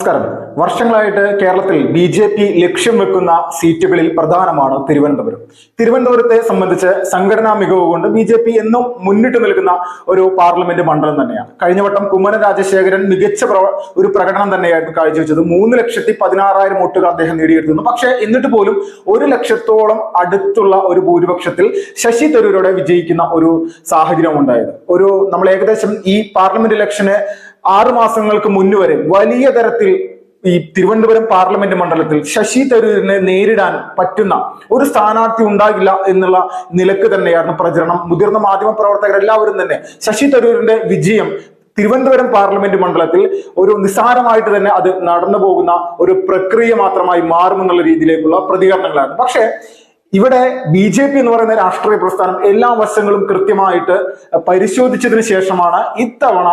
നമസ്കാരം. വർഷങ്ങളായിട്ട് കേരളത്തിൽ ബി.ജെ.പി. ലക്ഷ്യം വെക്കുന്ന സീറ്റുകളിൽ പ്രധാനമാണ് തിരുവനന്തപുരം. തിരുവനന്തപുരത്തെ സംബന്ധിച്ച് സംഘടനാ മികവ് കൊണ്ട് ബി.ജെ.പി. എന്നും മുന്നിട്ട് നിൽക്കുന്ന ഒരു പാർലമെന്റ് മണ്ഡലം തന്നെയാണ്. കഴിഞ്ഞ വട്ടം കുമ്മനം രാജശേഖരൻ മികച്ച ഒരു പ്രകടനം തന്നെയായിരുന്നു കാഴ്ചവെച്ചത്. 3,16,000 വോട്ടുകൾ അദ്ദേഹം നേടിയെടുത്തിരുന്നു. പക്ഷേ എന്നിട്ട് പോലും 1,00,000-ഓളം അടുത്തുള്ള ഒരു ഭൂരിപക്ഷത്തിൽ ശശി തരൂരോടെ വിജയിക്കുന്ന ഒരു സാഹചര്യം ഉണ്ടായത്. നമ്മൾ ഏകദേശം ഈ പാർലമെന്റ് ഇലക്ഷന് 6 മാസങ്ങൾക്ക് മുന്നു വരെ വലിയ തരത്തിൽ ഈ തിരുവനന്തപുരം പാർലമെന്റ് മണ്ഡലത്തിൽ ശശി തരൂരിനെ നേരിടാൻ പറ്റുന്ന ഒരു സ്ഥാനാർത്ഥി ഉണ്ടാകില്ല എന്നുള്ള നിലക്ക് തന്നെയായിരുന്നു പ്രചരണം. മുതിർന്ന മാധ്യമ പ്രവർത്തകർ എല്ലാവരും തന്നെ ശശി തരൂരിന്റെ വിജയം തിരുവനന്തപുരം പാർലമെന്റ് മണ്ഡലത്തിൽ ഒരു നിസ്സാരമായിട്ട് തന്നെ അത് നടന്നു പോകുന്ന ഒരു പ്രക്രിയ മാത്രമായി മാറുമെന്നുള്ള രീതിയിലേക്കുള്ള പ്രതികരണങ്ങളായിരുന്നു. പക്ഷേ ഇവിടെ ബി.ജെ.പി. എന്ന് പറയുന്ന രാഷ്ട്രീയ പ്രസ്ഥാനം എല്ലാ വശങ്ങളും കൃത്യമായിട്ട് പരിശോധിച്ചതിന് ശേഷമാണ് ഇത്തവണ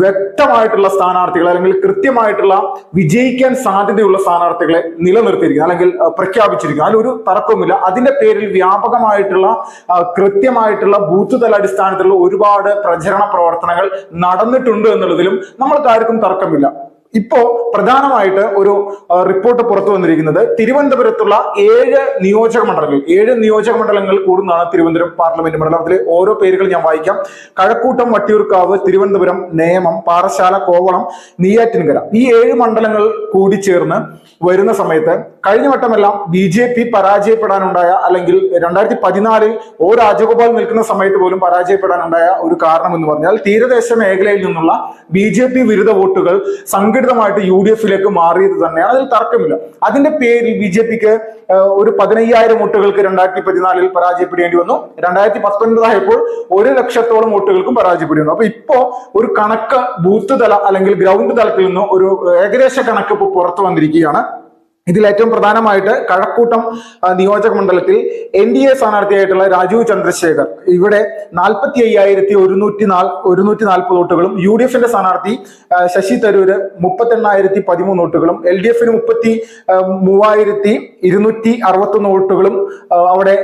വ്യക്തമായിട്ടുള്ള സ്ഥാനാർത്ഥികളെ അല്ലെങ്കിൽ കൃത്യമായിട്ടുള്ള വിജയിക്കാൻ സാധ്യതയുള്ള സ്ഥാനാർത്ഥികളെ നിലനിർത്തിയിരിക്കുന്നത് അല്ലെങ്കിൽ പ്രഖ്യാപിച്ചിരിക്കുന്നത്. അതിലൊരു തർക്കവുമില്ല. അതിന്റെ പേരിൽ വ്യാപകമായിട്ടുള്ള കൃത്യമായിട്ടുള്ള ബൂത്ത് തല അടിസ്ഥാനത്തിലുള്ള ഒരുപാട് പ്രചരണ പ്രവർത്തനങ്ങൾ നടന്നിട്ടുണ്ട് എന്നുള്ളതിലും നമ്മൾക്ക് ആർക്കും തർക്കമില്ല. ഇപ്പോ പ്രധാനമായിട്ട് ഒരു റിപ്പോർട്ട് പുറത്തു വന്നിരിക്കുന്നത് തിരുവനന്തപുരത്തുള്ള 7 നിയോജക മണ്ഡലങ്ങൾ കൂടുന്നതാണ് തിരുവനന്തപുരം പാർലമെന്റ് മണ്ഡലം. അതിൽ ഓരോ പേരുകൾ ഞാൻ വായിക്കാം. കഴക്കൂട്ടം, വട്ടിയൂർക്കാവ്, തിരുവനന്തപുരം, നേമം, പാറശാല, കോവളം, നെയ്യാറ്റിൻകര ഈ 7 മണ്ഡലങ്ങൾ കൂടിച്ചേർന്ന് വരുന്ന സമയത്ത് കഴിഞ്ഞ വട്ടമെല്ലാം ബി.ജെ.പി. പരാജയപ്പെടാനുണ്ടായ അല്ലെങ്കിൽ 2014 ഒ രാജഗോപാൽ നിൽക്കുന്ന സമയത്ത് പോലും പരാജയപ്പെടാനുണ്ടായ ഒരു കാരണം എന്ന് പറഞ്ഞാൽ തീരദേശ മേഖലയിൽ നിന്നുള്ള ബി.ജെ.പി. വിരുദ്ധ വോട്ടുകൾ സംഘടിതമായിട്ട് യു.ഡി.എഫിലേക്ക് മാറിയത് തന്നെയാണ്. അതിൽ തർക്കമില്ല. അതിന്റെ പേരിൽ ബി.ജെ.പിക്ക് ഒരു 15,000 വോട്ടുകൾക്ക് 2014 പരാജയപ്പെടേണ്ടി വന്നു. 2019 ആയപ്പോൾ 1,00,000-ഓളം വോട്ടുകൾക്കും പരാജയപ്പെടേണ്ടി വന്നു. അപ്പൊ ഇപ്പോ ഒരു കണക്ക് ബൂത്ത് തല അല്ലെങ്കിൽ ഗ്രൗണ്ട് തലത്തിൽ നിന്ന് ഒരു ഏകദേശ കണക്ക് ഇപ്പോൾ പുറത്തു വന്നിരിക്കുകയാണ്. ഇതിൽ ഏറ്റവും പ്രധാനമായിട്ട് കഴക്കൂട്ടം നിയോജക മണ്ഡലത്തിൽ NDA സ്ഥാനാർത്ഥിയായിട്ടുള്ള രാജീവ് ചന്ദ്രശേഖർ ഇവിടെ 45,140 വോട്ടുകളും, യു.ഡി.എഫിന്റെ സ്ഥാനാർത്ഥി ശശി തരൂര് 38,013 വോട്ടുകളും, LDF-ന് 33,261 വോട്ടുകളും അവിടെ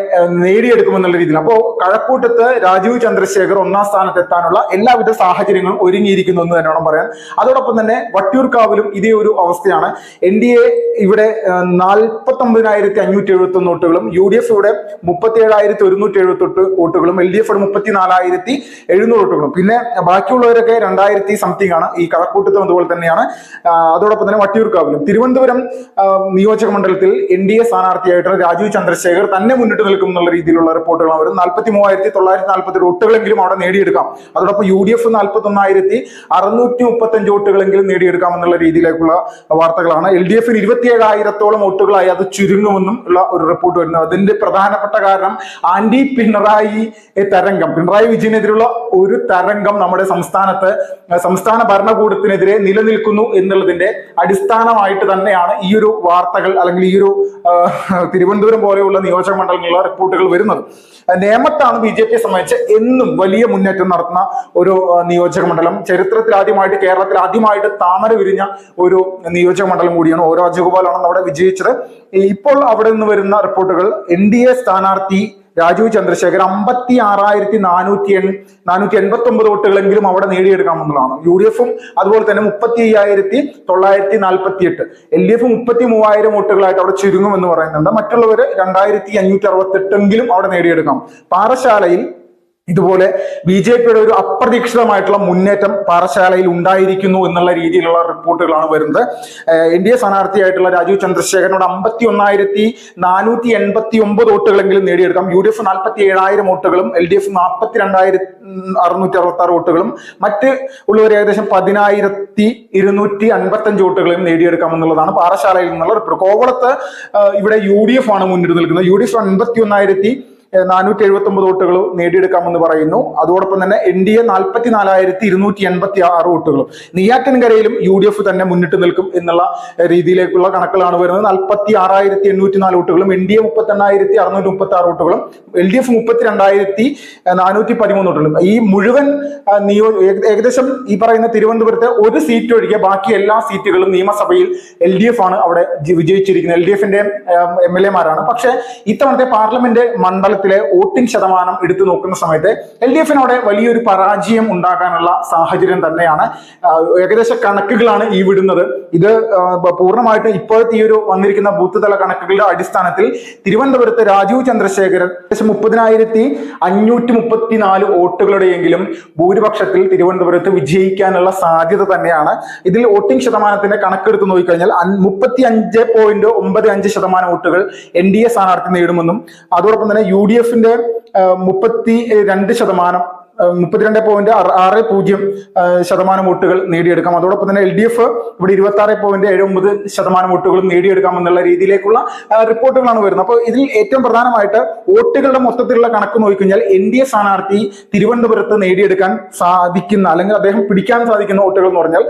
നേടിയെടുക്കുമെന്നുള്ള രീതിയിൽ. അപ്പോൾ കഴക്കൂട്ടത്ത് രാജീവ് ചന്ദ്രശേഖർ 1-ാം സ്ഥാനത്തെത്താനുള്ള എല്ലാവിധ സാഹചര്യങ്ങളും ഒരുങ്ങിയിരിക്കുന്നു എന്ന് തന്നെ വേണം പറയാൻ. അതോടൊപ്പം തന്നെ വട്ടിയൂർക്കാവിലും ഇതേ ഒരു അവസ്ഥയാണ്. NDA ഇവിടെ 49,571 വോട്ടുകളും, യു.ഡി.എഫ് ഇവിടെ 37,178 വോട്ടുകളും, LDF 34,700 വോട്ടുകളും. പിന്നെ ബാക്കിയുള്ളവരൊക്കെ 2,000 സംതിങ് ആണ്. ഈ കഴക്കൂട്ടത്തും അതുപോലെ തന്നെയാണ്. അതോടൊപ്പം തന്നെ വട്ടിയൂർക്കാവിലും. തിരുവനന്തപുരം നിയോജക മണ്ഡലത്തിൽ NDA സ്ഥാനാർത്ഥിയായിട്ടുള്ള രാജീവ് ചന്ദ്രശേഖർ തന്നെ മുന്നിട്ട് നിൽക്കും എന്നുള്ള രീതിയിലുള്ള റിപ്പോർട്ടുകളാണ് വരുന്നത്. 43,940 വോട്ടുകളെങ്കിലും അവിടെ നേടിയെടുക്കാം. അതോടൊപ്പം യു.ഡി.എഫ് 41,635 വോട്ടുകളെങ്കിലും നേടിയെടുക്കാം എന്നുള്ള രീതിയിലേക്കുള്ള വാർത്തകളാണ്. LDF-ന് 27,000-ഓളം വോട്ടുകളായി അത് ചുരുങ്ങുമെന്നും ഉള്ള ഒരു റിപ്പോർട്ട് വരുന്നത്. അതിന്റെ പ്രധാനപ്പെട്ട കാരണം ആന്റി പിണറായി വിജയനെതിരെയുള്ള ഒരു തരംഗം നമ്മുടെ സംസ്ഥാന ഭരണകൂടത്തിനെതിരെ നിലനിൽക്കുന്നു എന്നുള്ളതിന്റെ അടിസ്ഥാനമായിട്ട് തന്നെയാണ് ഈ ഒരു വാർത്തകൾ അല്ലെങ്കിൽ ഈ ഒരു തിരുവനന്തപുരം പോലെയുള്ള നിയോജക മണ്ഡലങ്ങളിലുള്ള റിപ്പോർട്ടുകൾ വരുന്നത്. നേമത്താണ് ബി.ജെ.പിയെ സംബന്ധിച്ച് എന്നും വലിയ മുന്നേറ്റം നടത്തുന്ന ഒരു നിയോജക മണ്ഡലം. ചരിത്രത്തിൽ ആദ്യമായിട്ട് കേരളത്തിൽ ആദ്യമായിട്ട് താമര വിരിഞ്ഞ ഒരു നിയോജക മണ്ഡലം കൂടിയാണ്. ഒ രാജഗോപാലാണ് അവിടെ വിജയിച്ചത്. ഇപ്പോൾ അവിടെ നിന്ന് വരുന്ന റിപ്പോർട്ടുകൾ NDA സ്ഥാനാർത്ഥി രാജീവ് ചന്ദ്രശേഖർ 56,489 വോട്ടുകളെങ്കിലും അവിടെ നേടിയെടുക്കാമെന്നുള്ളതാണ്. യു.ഡി.എഫും അതുപോലെ തന്നെ 35,948, LDF 33,000 വോട്ടുകളായിട്ട് അവിടെ ചുരുങ്ങുമെന്ന് പറയുന്നുണ്ട്. മറ്റുള്ളവർ 2,568 അവിടെ നേടിയെടുക്കാം. പാറശാലയിൽ ഇതുപോലെ ബി.ജെ.പിയുടെ ഒരു അപ്രതീക്ഷിതമായിട്ടുള്ള മുന്നേറ്റം പാറശാലയിൽ ഉണ്ടായിരിക്കുന്നു എന്നുള്ള രീതിയിലുള്ള റിപ്പോർട്ടുകളാണ് വരുന്നത്. NDA സ്ഥാനാർത്ഥിയായിട്ടുള്ള രാജീവ് ചന്ദ്രശേഖരനോട് 51,489 വോട്ടുകളെങ്കിലും നേടിയെടുക്കാം. യു.ഡി.എഫ് 47,000 വോട്ടുകളും, LDF 42,666 വോട്ടുകളും, മറ്റ് ഉള്ളവർ ഏകദേശം 10,255 വോട്ടുകളും നേടിയെടുക്കാം എന്നുള്ളതാണ് പാറശാലയിൽ നിന്നുള്ള റിപ്പോർട്ട്. കോവളത്ത് ഇവിടെ യു.ഡി.എഫ് ആണ് മുന്നിട്ട് നിൽക്കുന്നത്. യു.ഡി.എഫ് 51,479 വോട്ടുകൾ നേടിയെടുക്കാമെന്ന് പറയുന്നു. അതോടൊപ്പം തന്നെ NDA 44,286 വോട്ടുകളും. നെയ്യാറ്റിൻകരയിലും യു.ഡി.എഫ് തന്നെ മുന്നിട്ട് നിൽക്കും എന്നുള്ള രീതിയിലേക്കുള്ള കണക്കുകളാണ് വരുന്നത്. 46,804 വോട്ടുകളും, NDA 38,636 വോട്ടുകളും, LDF 32,413 വോട്ടുകളും. ഈ മുഴുവൻ ഏകദേശം ഈ പറയുന്ന തിരുവനന്തപുരത്തെ ഒരു സീറ്റ് ഒഴികെ ബാക്കി എല്ലാ സീറ്റുകളും നിയമസഭയിൽ LDF ആണ് അവിടെ വിജയിച്ചിരിക്കുന്നത്. LDF-ന്റെ MLA-മാരാണ്. പക്ഷെ ഇത്തവണത്തെ പാർലമെന്റ് മണ്ഡലത്തിൽ കേരളത്തിലെ വോട്ടിംഗ് ശതമാനം എടുത്തു നോക്കുന്ന സമയത്ത് LDF-നോടെ വലിയൊരു പരാജയം ഉണ്ടാകാനുള്ള സാഹചര്യം തന്നെയാണ്. ഏകദേശ കണക്കുകളാണ് ഈ വിടുന്നത്. ഇത് പൂർണ്ണമായിട്ട് ഇപ്പോഴത്തെ ഈ ഒരു വന്നിരിക്കുന്ന ബൂത്ത് തല കണക്കുകളുടെ അടിസ്ഥാനത്തിൽ തിരുവനന്തപുരത്ത് രാജീവ് ചന്ദ്രശേഖരൻ 30,534 വോട്ടുകളുടെയെങ്കിലും ഭൂരിപക്ഷത്തിൽ തിരുവനന്തപുരത്ത് വിജയിക്കാനുള്ള സാധ്യത തന്നെയാണ്. ഇതിൽ വോട്ടിംഗ് ശതമാനത്തിന്റെ കണക്കെടുത്ത് നോക്കിക്കഴിഞ്ഞാൽ 35.95% വോട്ടുകൾ NDA സ്ഥാനാർത്ഥി നേടുമെന്നും അതോടൊപ്പം തന്നെ UDF-ന്റെ 32%, 32.60% വോട്ടുകൾ നേടിയെടുക്കാം. അതോടൊപ്പം തന്നെ LDF ഇവിടെ 26.79% വോട്ടുകളും നേടിയെടുക്കാം എന്നുള്ള രീതിയിലേക്കുള്ള റിപ്പോർട്ടുകളാണ് വരുന്നത്. അപ്പോൾ ഇതിൽ ഏറ്റവും പ്രധാനമായിട്ട് വോട്ടുകളുടെ മൊത്തത്തിലുള്ള കണക്ക് നോക്കിക്കഴിഞ്ഞാൽ NDA സ്ഥാനാർത്ഥി തിരുവനന്തപുരത്ത് നേടിയെടുക്കാൻ സാധിക്കുന്ന അല്ലെങ്കിൽ അദ്ദേഹം പിടിക്കാൻ സാധിക്കുന്ന വോട്ടുകൾ എന്ന് പറഞ്ഞാൽ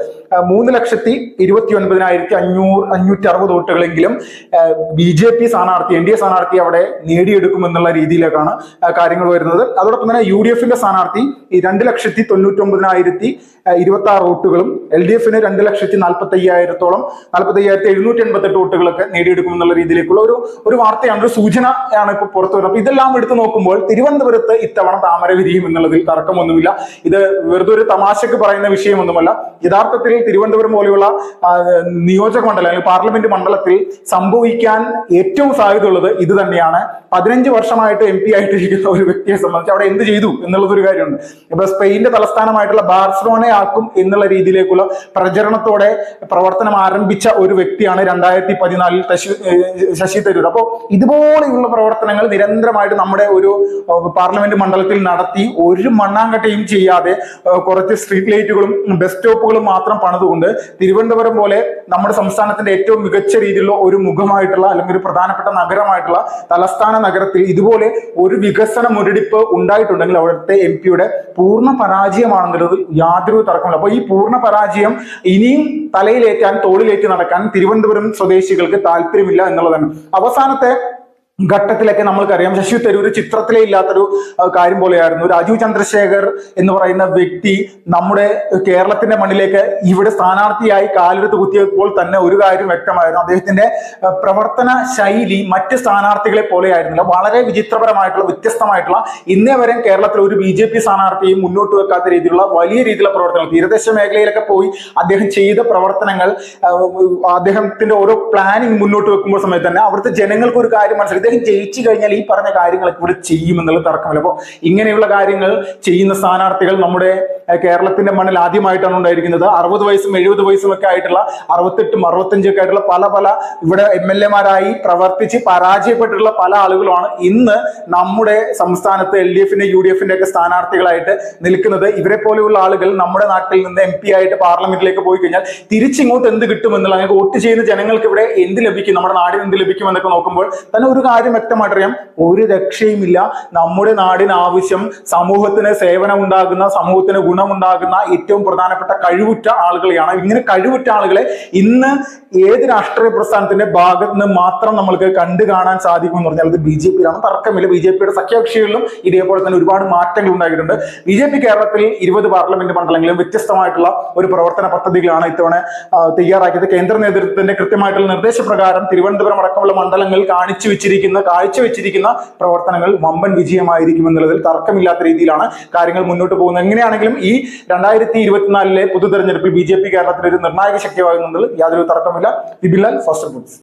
3,29,560 വോട്ടുകളെങ്കിലും BJP സ്ഥാനാർത്ഥി NDA സ്ഥാനാർത്ഥി അവിടെ നേടിയെടുക്കും എന്നുള്ള രീതിയിലേക്കാണ് കാര്യങ്ങൾ വരുന്നത്. അതോടൊപ്പം തന്നെ UDF-ന്റെ സ്ഥാനാർത്ഥി 2,99,026 വോട്ടുകളും LDF-ന് 2,45,788 വോട്ടുകളൊക്കെ നേടിയെടുക്കും എന്നുള്ള രീതിയിലേക്കുള്ള ഒരു വാർത്തയാണ്, ഒരു സൂചനയാണ് ഇപ്പൊ പുറത്തു വരുന്നത്. അപ്പൊ ഇതെല്ലാം എടുത്തു നോക്കുമ്പോൾ തിരുവനന്തപുരത്ത് ഇത്തവണ താമര വിരിയും എന്നുള്ളതിൽ തർക്കമൊന്നുമില്ല. ഇത് വെറുതെ ഒരു തമാശക്ക് പറയുന്ന വിഷയമൊന്നുമല്ല. യഥാർത്ഥത്തിൽ തിരുവനന്തപുരം പോലെയുള്ള നിയോജക മണ്ഡലം അല്ലെങ്കിൽ പാർലമെന്റ് മണ്ഡലത്തിൽ സംഭവിക്കാൻ ഏറ്റവും സാധ്യതയുള്ളത് ഇത് തന്നെയാണ്. 15 വർഷമായിട്ട് MP ആയിട്ടിരിക്കുന്ന ഒരു വ്യക്തിയെ സംബന്ധിച്ച് അവിടെ എന്ത് ചെയ്തു എന്നുള്ളതൊരു കാര്യമുണ്ട്. ഇപ്പൊ സ്പെയിന്റെ തലസ്ഥാനമായിട്ടുള്ള ബാർസലോണയാക്കും എന്നുള്ള രീതിയിലേക്കുള്ള പ്രചരണത്തോടെ പ്രവർത്തനം ആരംഭിച്ച ഒരു വ്യക്തിയാണ് 2014 ശശി തരൂർ. അപ്പോൾ ഇതുപോലെയുള്ള പ്രവർത്തനങ്ങൾ നിരന്തരമായിട്ട് നമ്മുടെ ഒരു പാർലമെന്റ് മണ്ഡലത്തിൽ നടത്തി ഒരു മണ്ണാങ്കട്ടയും ചെയ്യാതെ കുറച്ച് സ്ട്രീറ്റ് ലൈറ്റുകളും ബസ് സ്റ്റോപ്പുകളും മാത്രം പണിതുകൊണ്ട് തിരുവനന്തപുരം പോലെ നമ്മുടെ സംസ്ഥാനത്തിന്റെ ഏറ്റവും മികച്ച രീതിയിലുള്ള ഒരു മുഖമായിട്ടുള്ള അല്ലെങ്കിൽ ഒരു പ്രധാനപ്പെട്ട നഗരമായിട്ടുള്ള തലസ്ഥാന നഗരത്തിൽ ഇതുപോലെ ഒരു വികസന മുരടിപ്പ് ഉണ്ടായിട്ടുണ്ടെങ്കിൽ അവിടുത്തെ MP-യുടെ പൂർണ്ണ പരാജയമാണെന്നുള്ളത് യാതൊരു തർക്കമില്ല. അപ്പൊ ഈ പൂർണ്ണ പരാജയം ഇനിയും തലയിലേറ്റാൻ തോളിലേറ്റ് നടക്കാൻ തിരുവനന്തപുരം സ്വദേശികൾക്ക് താല്പര്യമില്ല എന്നുള്ളതാണ്. അവസാനത്തെ ഘട്ടത്തിലൊക്കെ നമ്മൾക്കറിയാം ശശി തരൂർ ചിത്രത്തിലേ ഇല്ലാത്തൊരു കാര്യം പോലെയായിരുന്നു. രാജീവ് ചന്ദ്രശേഖർ എന്ന് പറയുന്ന വ്യക്തി നമ്മുടെ കേരളത്തിന്റെ മണ്ണിലേക്ക് ഇവിടെ സ്ഥാനാർത്ഥിയായി കാലെടുത്ത് കുത്തിയപ്പോൾ തന്നെ ഒരു കാര്യം വ്യക്തമായിരുന്നു. അദ്ദേഹത്തിന്റെ പ്രവർത്തന ശൈലി മറ്റ് സ്ഥാനാർത്ഥികളെ പോലെയായിരുന്നില്ല. വളരെ വിചിത്രപരമായിട്ടുള്ള വ്യത്യസ്തമായിട്ടുള്ള ഇന്നേ വരെ കേരളത്തിൽ ഒരു BJP സ്ഥാനാർത്ഥിയും മുന്നോട്ട് വെക്കാത്ത രീതിയിലുള്ള വലിയ രീതിയിലുള്ള പ്രവർത്തനങ്ങൾ തീരദേശ മേഖലയിലൊക്കെ പോയി അദ്ദേഹം ചെയ്ത പ്രവർത്തനങ്ങൾ, അദ്ദേഹത്തിന്റെ ഓരോ പ്ലാനിങ് മുന്നോട്ട് വെക്കുമ്പോൾ സമയത്ത് തന്നെ അവിടുത്തെ ജനങ്ങൾക്ക് ഒരു കാര്യം മനസ്സിലായി, ഇദ്ദേഹം ജയിച്ചു കഴിഞ്ഞാൽ ഈ പറഞ്ഞ കാര്യങ്ങളൊക്കെ ഇവിടെ ചെയ്യുമെന്നുള്ള തർക്കമില്ല. അപ്പോൾ ഇങ്ങനെയുള്ള കാര്യങ്ങൾ ചെയ്യുന്ന സ്ഥാനാർത്ഥികൾ നമ്മുടെ കേരളത്തിന്റെ മണ്ണിൽ ആദ്യമായിട്ടാണ് ഉണ്ടായിരിക്കുന്നത്. 60 വയസ്സും 70 വയസ്സും ഒക്കെ ആയിട്ടുള്ള 68ഉം 65 ഒക്കെ ആയിട്ടുള്ള പല ഇവിടെ MLA-മാരായി പ്രവർത്തിച്ച് പരാജയപ്പെട്ടിട്ടുള്ള പല ആളുകളുമാണ് ഇന്ന് നമ്മുടെ സംസ്ഥാനത്ത് LDF-ന്റെ UDF-ന്റെ ഒക്കെ സ്ഥാനാർത്ഥികളായിട്ട് നിൽക്കുന്നത്. ഇവരെ പോലെയുള്ള ആളുകൾ നമ്മുടെ നാട്ടിൽ നിന്ന് MP ആയിട്ട് പാർലമെന്റിലേക്ക് പോയി കഴിഞ്ഞാൽ തിരിച്ചിങ്ങോട്ട് എന്ത് കിട്ടും എന്നുള്ള, അങ്ങനെ വോട്ട് ചെയ്യുന്ന ജനങ്ങൾക്ക് ഇവിടെ എന്ത് ലഭിക്കും, നമ്മുടെ നാടിന് എന്ത് ലഭിക്കും എന്നൊക്കെ നോക്കുമ്പോൾ തന്നെ ഒരു കാര്യം വ്യക്തമായിട്ടറിയാം, ഒരു രക്ഷയുമില്ല. നമ്മുടെ നാടിന് ആവശ്യം സമൂഹത്തിന് സേവനം ഉണ്ടാകുന്ന, സമൂഹത്തിന് ഗുണമുണ്ടാകുന്ന ഏറ്റവും പ്രധാനപ്പെട്ട കഴിവുറ്റ ആളുകളെയാണ്. ഇങ്ങനെ കഴിവുറ്റ ആളുകളെ ഇന്ന് ഏത് രാഷ്ട്രീയ പ്രസ്ഥാനത്തിന്റെ ഭാഗത്ത് നിന്ന് മാത്രം നമ്മൾക്ക് കണ്ടു കാണാൻ സാധിക്കും എന്ന് പറഞ്ഞാൽ അത് BJP-യിലാണ്. തർക്കമില്ല. BJP-യുടെ സഖ്യകക്ഷികളിലും ഇതേപോലെ തന്നെ ഒരുപാട് മാറ്റങ്ങൾ ഉണ്ടായിട്ടുണ്ട്. BJP കേരളത്തിൽ 20 പാർലമെന്റ് മണ്ഡലങ്ങളിലും വ്യത്യസ്തമായിട്ടുള്ള ഒരു പ്രവർത്തന പദ്ധതികളാണ് ഇത്തവണ തയ്യാറാക്കിയത്. കേന്ദ്ര നേതൃത്വത്തിന്റെ കൃത്യമായിട്ടുള്ള നിർദ്ദേശപ്രകാരം തിരുവനന്തപുരം അടക്കമുള്ള മണ്ഡലങ്ങളിൽ കാഴ്ചവെച്ചിരിക്കുന്ന പ്രവർത്തനങ്ങൾ വമ്പൻ വിജയമായിരിക്കും എന്നുള്ളതിൽ തർക്കമില്ലാത്ത രീതിയിലാണ് കാര്യങ്ങൾ മുന്നോട്ട് പോകുന്നത്. എങ്ങനെയാണെങ്കിലും ഈ 2024 പുതു തെരഞ്ഞെടുപ്പിൽ BJP കേരളത്തിൽ ഒരു നിർണായക ശക്തിയാകുന്നതിൽ യാതൊരു തർക്കമില്ല. ബിബിലാൽ, ഫസ്റ്റ് റിപ്പോർട്ട്സ്.